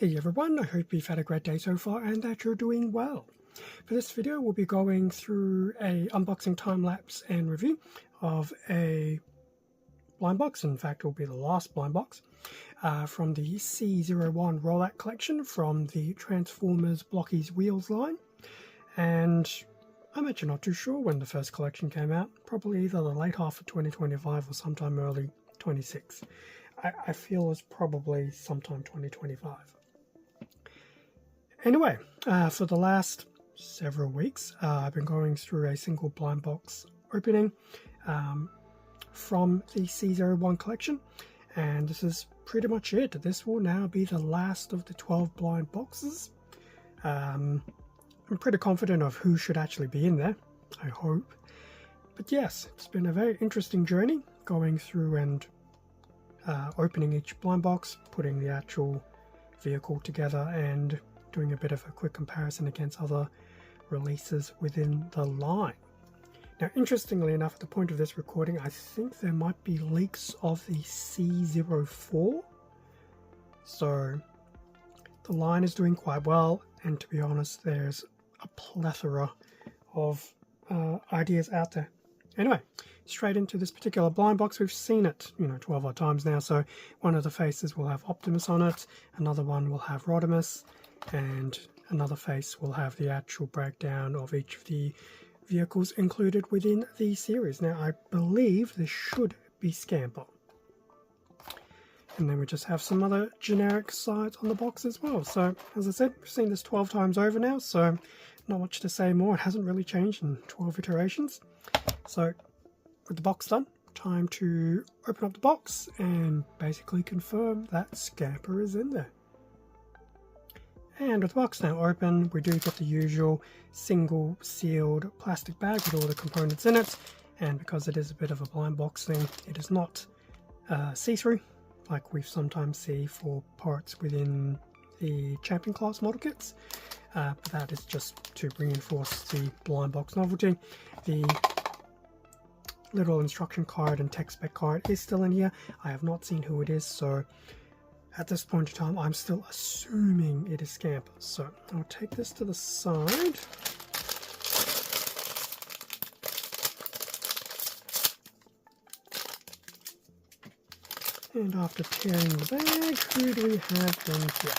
Hey everyone, I hope you've had a great day so far and that you're doing well. For this video we'll be going through a unboxing time lapse and review of a blind box. In fact, it will be the last blind box from the C01 rollout collection from the Transformers Blokees Wheels line. And I'm actually not too sure when the first collection came out, probably either the late half of 2025 or sometime early 26. I feel it's probably sometime 2025. Anyway, for the last several weeks, I've been going through a single blind box opening from the C01 collection, and this is pretty much it. This will now be the last of the 12 blind boxes. I'm pretty confident of who should actually be in there, I hope. But yes, it's been a very interesting journey going through and opening each blind box, putting the actual vehicle together, and doing a bit of a quick comparison against other releases within the line. Now, interestingly enough, at the point of this recording, I think there might be leaks of the C04. So the line is doing quite well, and to be honest, there's a plethora of ideas out there. Anyway, straight into this particular blind box. We've seen it, 12 odd times now. So one of the faces will have Optimus on it, another one will have Rodimus, and another face will have the actual breakdown of each of the vehicles included within the series. Now, I believe this should be Scamper. And then we just have some other generic sides on the box as well. So, as I said, we've seen this 12 times over now, so not much to say more. It hasn't really changed in 12 iterations. So, with the box done, time to open up the box and basically confirm that Scamper is in there. And with the box now open, we do get the usual single sealed plastic bag with all the components in it. And because it is a bit of a blind box thing, it is not see-through like we sometimes see for parts within the champion class model kits. But that is just to reinforce the blind box novelty. The little instruction card and tech spec card is still in here. I have not seen who it is, so at this point in time, I'm still assuming it is Scamper. So I'll take this to the side. And after tearing the bag, who do we have in here?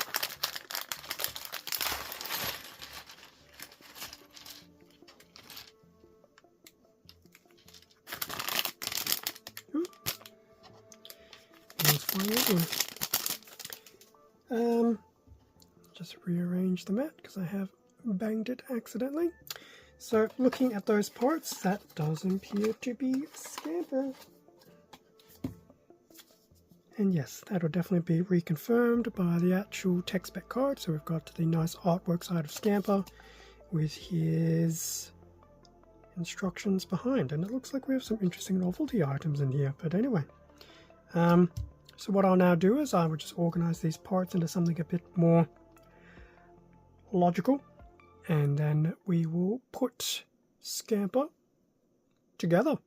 Let's find that one. Just rearrange the mat because I have banged it accidentally. So looking at those parts, that does appear to be Scamper. And yes, that will definitely be reconfirmed by the actual tech spec card. So we've got the nice artwork side of Scamper with his instructions behind. And it looks like we have some interesting novelty items in here. But anyway, so what I'll now do is I will just organize these parts into something a bit more logical, and then we will put Scamper together.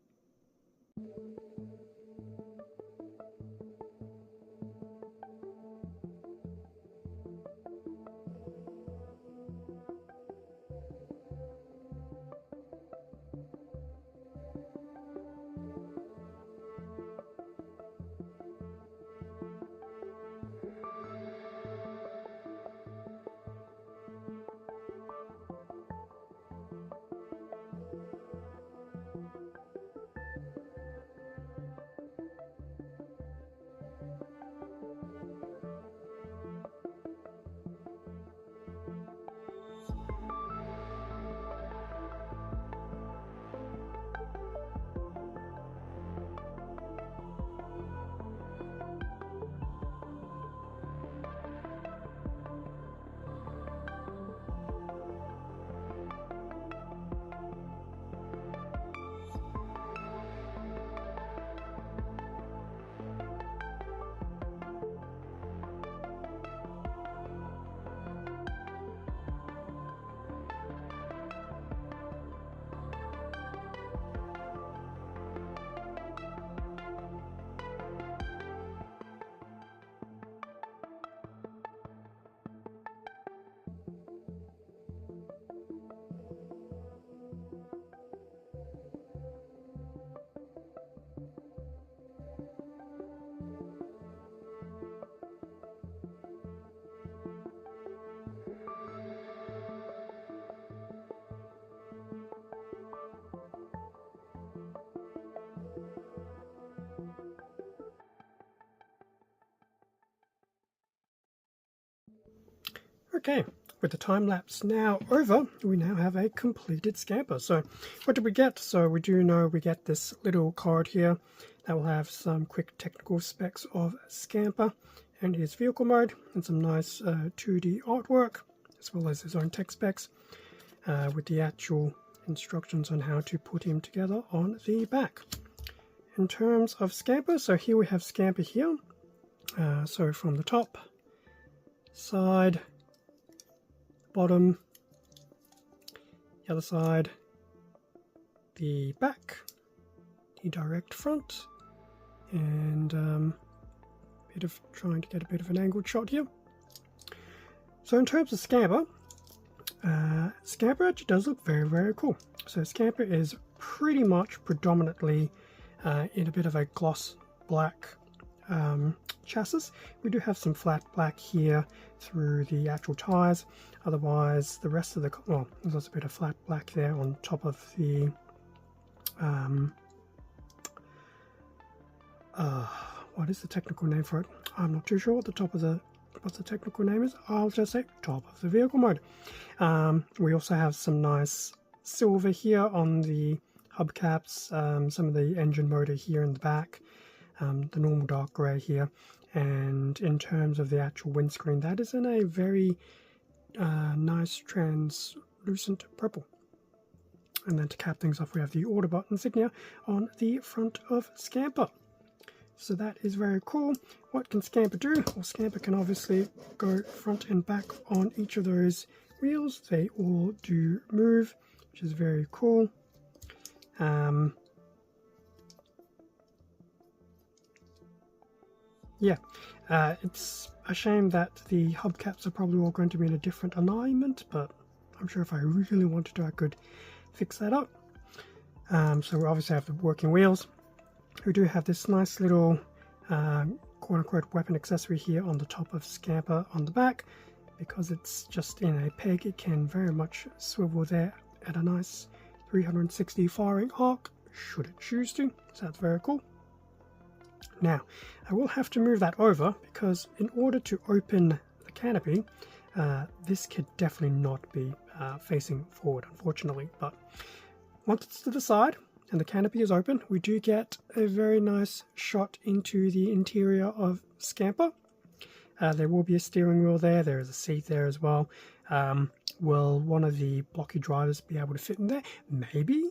Okay, with the time lapse now over, we now have a completed Scamper. So what did we get? So we do know we get this little card here that will have some quick technical specs of Scamper and his vehicle mode and some nice 2D artwork, as well as his own tech specs with the actual instructions on how to put him together on the back. In terms of Scamper, so here we have Scamper here. So from the top, side, bottom, the other side, the back, the direct front, and bit of trying to get a bit of an angled shot here. So in terms of Scamper, Scamper actually does look very, very cool. So Scamper is pretty much predominantly in a bit of a gloss black chassis. We do have some flat black here through the actual tires. Otherwise, the rest of the, well, there's also a bit of flat black there on top of the what is the technical name for it? I'm not too sure what the technical name is. I'll just say top of the vehicle mode. We also have some nice silver here on the hubcaps, some of the engine motor here in the back, the normal dark grey here, and in terms of the actual windscreen, that is in a very nice translucent purple. And then to cap things off, we have the Autobot insignia on the front of Scamper. So that is very cool. What can Scamper do? Well, Scamper can obviously go front and back on each of those wheels. They all do move, which is very cool. Yeah, it's a shame that the hubcaps are probably all going to be in a different alignment, but I'm sure if I really wanted to, I could fix that up. So we obviously have the working wheels. We do have this nice little quote-unquote weapon accessory here on the top of Scamper on the back. Because it's just in a peg, it can very much swivel there at a nice 360 firing arc, should it choose to. So that's very cool. Now, I will have to move that over because in order to open the canopy, this could definitely not be facing forward, unfortunately. But once it's to the side and the canopy is open, we do get a very nice shot into the interior of Scamper. There will be a steering wheel there. There is a seat there as well. Will one of the blocky drivers be able to fit in there? Maybe.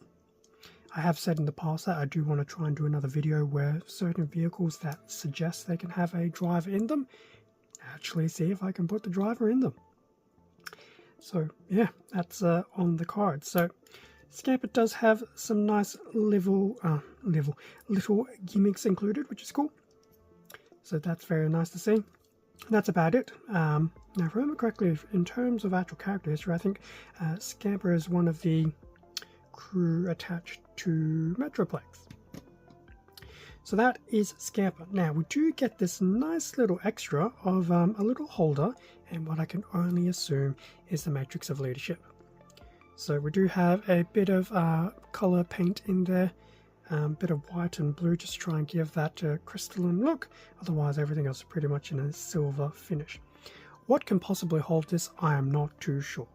I have said in the past that I do want to try and do another video where certain vehicles that suggest they can have a driver in them, actually see if I can put the driver in them. So yeah, that's on the card. So Scamper does have some nice little gimmicks included, which is cool. So that's very nice to see. That's about it. Now, if I remember correctly, in terms of actual character history, I think Scamper is one of the crew attached to Metroplex. So that is Scamper. Now, we do get this nice little extra of a little holder, and what I can only assume is the Matrix of Leadership. So we do have a bit of color paint in there, bit of white and blue, just to try and give that crystalline look. Otherwise, everything else is pretty much in a silver finish. What can possibly hold this? I am not too sure.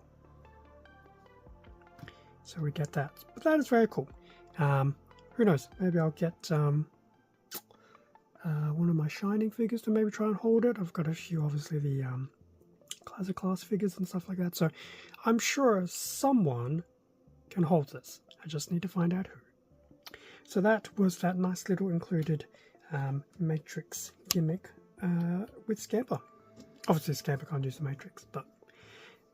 So we get that, but that is very cool. Who knows? Maybe I'll get one of my Shining figures to maybe try and hold it. I've got a few, obviously, the Classic Class figures and stuff like that. So I'm sure someone can hold this. I just need to find out who. So that was that nice little included Matrix gimmick with Scamper. Obviously Scamper can't use the Matrix, but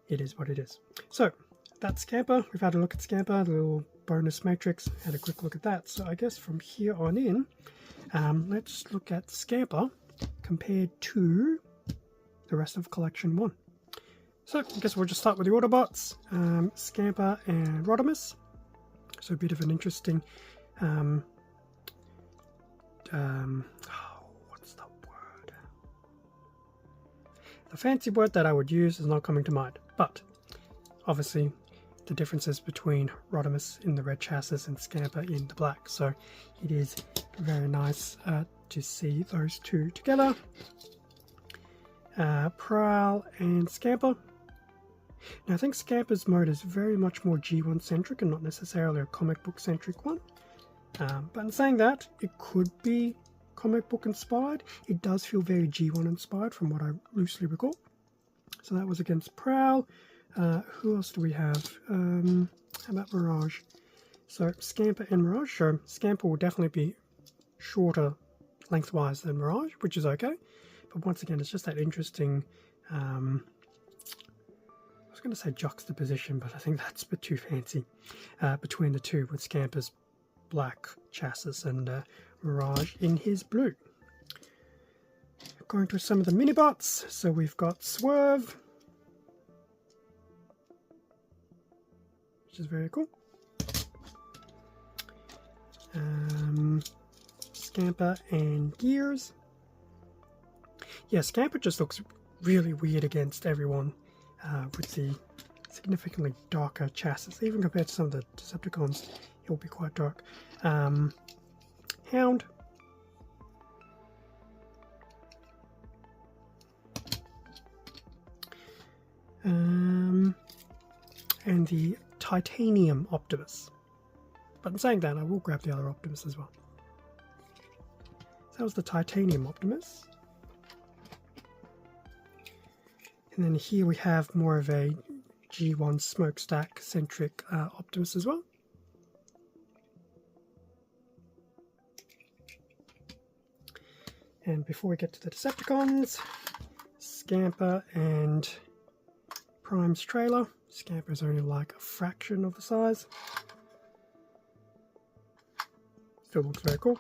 it is what it is. So that's Scamper. We've had a look at Scamper, the little bonus Matrix, had a quick look at that. So I guess from here on in, let's look at Scamper compared to the rest of Collection 1. So I guess we'll just start with the Autobots, Scamper and Rodimus. So a bit of an interesting what's the word? The fancy word that I would use is not coming to mind, but obviously the differences between Rodimus in the red chassis and Scamper in the black. So it is very nice to see those two together. Prowl and Scamper. Now I think Scamper's mode is very much more G1 centric and not necessarily a comic book centric one. But in saying that, it could be comic book inspired. It does feel very G1 inspired from what I loosely recall. So that was against Prowl. Who else do we have? How about Mirage? So Scamper and Mirage. So Scamper will definitely be shorter lengthwise than Mirage, which is okay. But once again, it's just that interesting, I was going to say juxtaposition, but I think that's a bit too fancy, between the two, with Scamper's black chassis and Mirage in his blue. Going to some of the mini-bots, so we've got Swerve, which is very cool. Scamper and Gears. Yeah, Scamper just looks really weird against everyone with the significantly darker chassis. Even compared to some of the Decepticons, it will be quite dark. Hound. And the Titanium Optimus. But in saying that, I will grab the other Optimus as well. So that was the Titanium Optimus. And then here we have more of a G1 smokestack centric Optimus as well. And before we get to the Decepticons, Scamper and Prime's trailer. Scamper is only like a fraction of the size. Still looks very cool.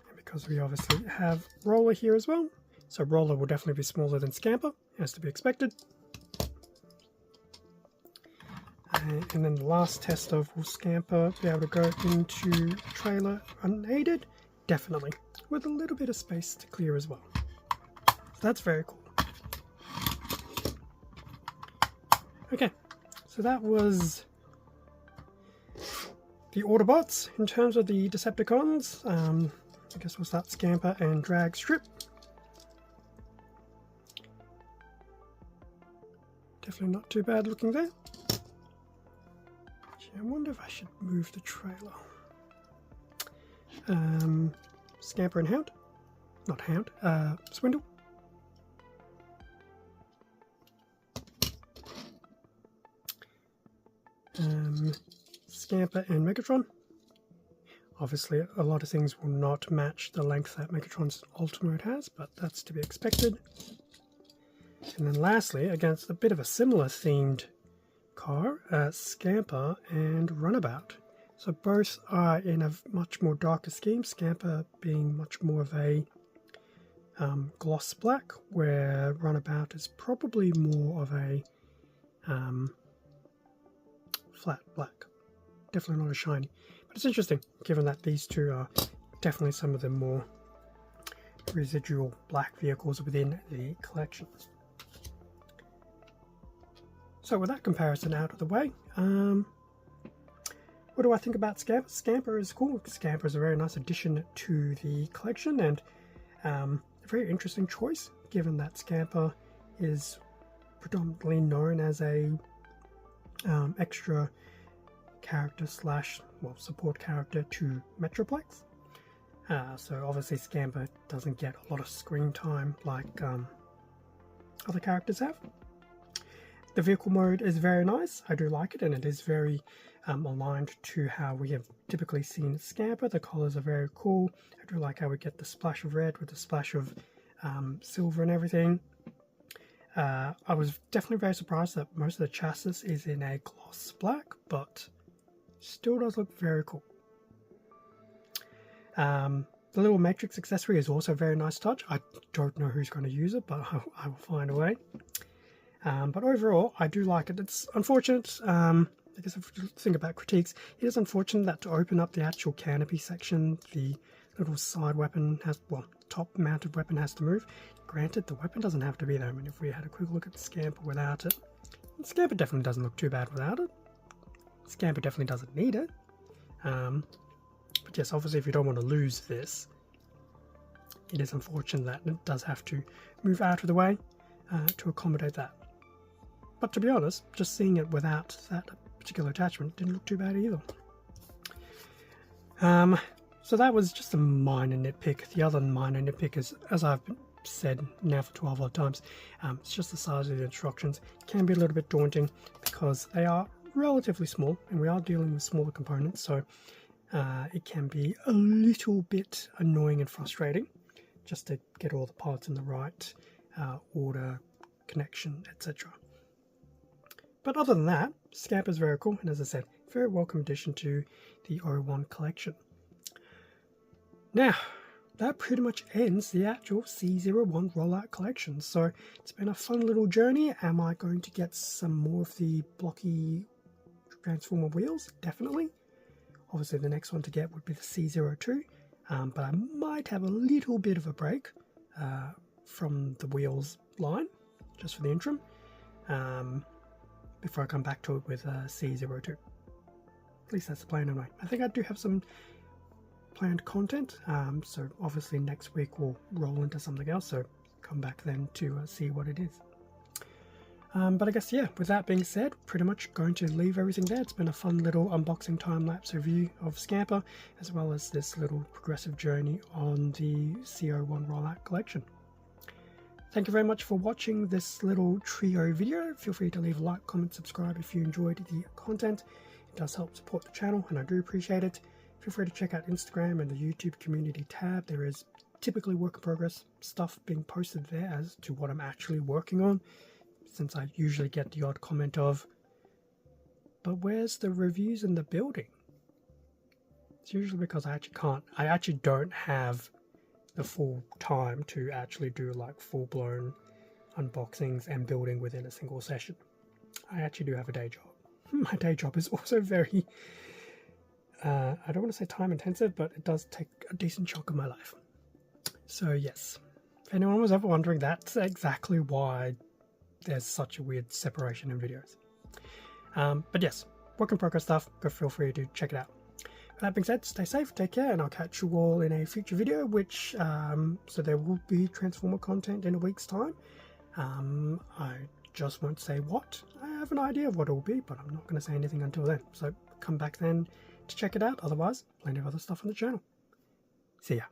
And because we obviously have Roller here as well, so Roller will definitely be smaller than Scamper, as to be expected. And then the last test of, will Scamper be able to go into trailer unaided? Definitely, with a little bit of space to clear as well. So that's very cool. Okay, so that was the Autobots. In terms of the Decepticons, I guess we'll start Scamper and Drag Strip. Definitely not too bad looking there. I wonder if I should move the trailer. Scamper and Hound. Not Hound, Swindle. Scamper and Megatron. Obviously, a lot of things will not match the length that Megatron's Ultra Mode has, but that's to be expected. And then lastly, against a bit of a similar themed car, Scamper and Runabout. So both are in a much more darker scheme, Scamper being much more of a gloss black, where Runabout is probably more of a flat black. Definitely not as shiny. But it's interesting, given that these two are definitely some of the more residual black vehicles within the collection. So with that comparison out of the way, what do I think about Scamper? Scamper is cool. Scamper is a very nice addition to the collection, and a very interesting choice, given that Scamper is predominantly known as a extra character slash, well, support character to Metroplex. So obviously Scamper doesn't get a lot of screen time like other characters have. The vehicle mode is very nice. I do like it, and it is very aligned to how we have typically seen Scamper. The colors are very cool. I do like how we get the splash of red with the splash of silver and everything. I was definitely very surprised that most of the chassis is in a gloss black, but still does look very cool. The little matrix accessory is also a very nice touch. I don't know who's going to use it, but I will find a way. But overall, I do like it. It's unfortunate, I guess if you think about critiques, it is unfortunate that to open up the actual canopy section, the little side weapon has, well, top mounted weapon has to move. Granted, the weapon doesn't have to be there. I mean, if we had a quick look at the Scamper without it, Scamper definitely doesn't look too bad without it. Scamper definitely doesn't need it. But yes, obviously if you don't want to lose this, it is unfortunate that it does have to move out of the way. to accommodate that. But to be honest, just seeing it without that particular attachment didn't look too bad either. So that was just a minor nitpick. The other minor nitpick is, as I've said now for 12 odd times, it's just the size of the instructions. It can be a little bit daunting because they are relatively small and we are dealing with smaller components, so it can be a little bit annoying and frustrating just to get all the parts in the right order, connection, etc. But other than that, Scamper is very cool, and as I said, very welcome addition to the 01 collection. Now, that pretty much ends the actual C01 rollout collection. So it's been a fun little journey. Am I going to get some more of the blocky Transformer wheels? Definitely. Obviously the next one to get would be the C02, but I might have a little bit of a break from the wheels line, just for the interim, before I come back to it with C02. At least that's the plan anyway. I think I do have some planned content, so obviously next week we'll roll into something else, so come back then to see what it is. But I guess, yeah, with that being said, pretty much going to leave everything there. It's been a fun little unboxing time-lapse review of Scamper, as well as this little progressive journey on the C01 rollout collection. Thank you very much for watching this little trio video. Feel free to leave a like, comment, subscribe if you enjoyed the content. It does help support the channel, and I do appreciate it. Feel free to check out Instagram and the YouTube community tab. There is typically work in progress stuff being posted there as to what I'm actually working on, since I usually get the odd comment of, but where's the reviews in the building? It's usually because I actually don't have the full time to actually do like full-blown unboxings and building within a single session. I actually do have a day job. My day job is also very I don't want to say time intensive, but it does take a decent chunk of my life. So yes, if anyone was ever wondering, that's exactly why there's such a weird separation in videos. But yes, work in progress stuff, go feel free to check it out. With that being said, stay safe, take care, and I'll catch you all in a future video, which, so there will be Transformer content in a week's time. I just won't say what. I have an idea of what it will be, but I'm not going to say anything until then. So come back then to check it out. Otherwise, plenty of other stuff on the channel. See ya.